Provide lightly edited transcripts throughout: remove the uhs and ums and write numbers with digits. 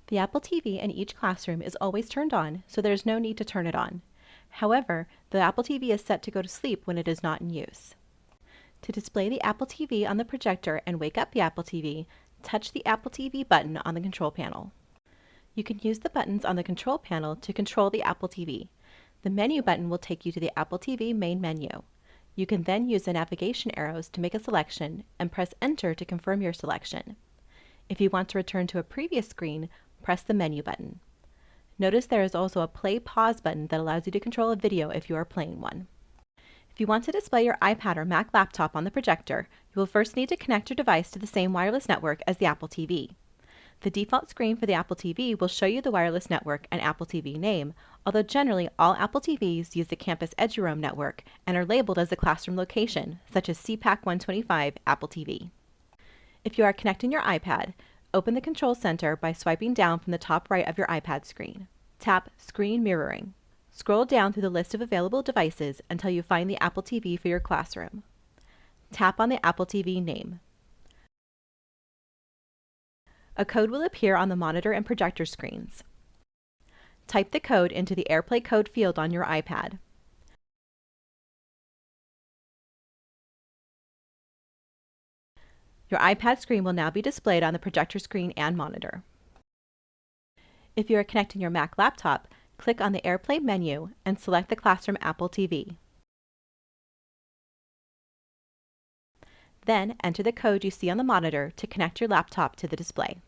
The Apple TV in each classroom is always turned on, so there is no need to turn it on. However, the Apple TV is set to go to sleep when it is not in use. To display the Apple TV on the projector and wake up the Apple TV, touch the Apple TV button on the control panel. You can use the buttons on the control panel to control the Apple TV. The menu button will take you to the Apple TV main menu. You can then use the navigation arrows to make a selection and press Enter to confirm your selection. If you want to return to a previous screen, press the menu button. Notice there is also a play-pause button that allows you to control a video if you are playing one. If you want to display your iPad or Mac laptop on the projector, you will first need to connect your device to the same wireless network as the Apple TV. The default screen for the Apple TV will show you the wireless network and Apple TV name, although generally all Apple TVs use the Campus Eduroam network and are labeled as the classroom location, such as CPAC 125 Apple TV. If you are connecting your iPad, open the Control Center by swiping down from the top right of your iPad screen. Tap Screen Mirroring. Scroll down through the list of available devices until you find the Apple TV for your classroom. Tap on the Apple TV name. A code will appear on the monitor and projector screens. Type the code into the AirPlay code field on your iPad. Your iPad screen will now be displayed on the projector screen and monitor. If you are connecting your Mac laptop, click on the AirPlay menu and select the Classroom Apple TV. Then enter the code you see on the monitor to connect your laptop to the display.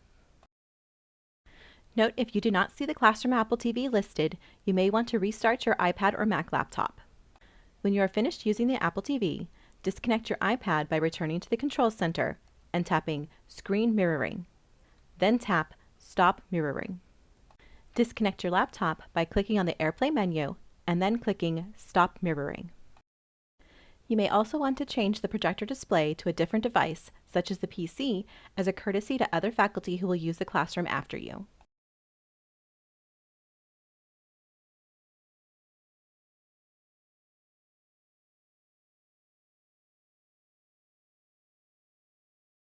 Note if you do not see the Classroom Apple TV listed, you may want to restart your iPad or Mac laptop. When you are finished using the Apple TV, disconnect your iPad by returning to the Control Center and tapping Screen Mirroring. Then tap Stop Mirroring. Disconnect your laptop by clicking on the AirPlay menu and then clicking Stop Mirroring. You may also want to change the projector display to a different device, such as the PC, as a courtesy to other faculty who will use the classroom after you.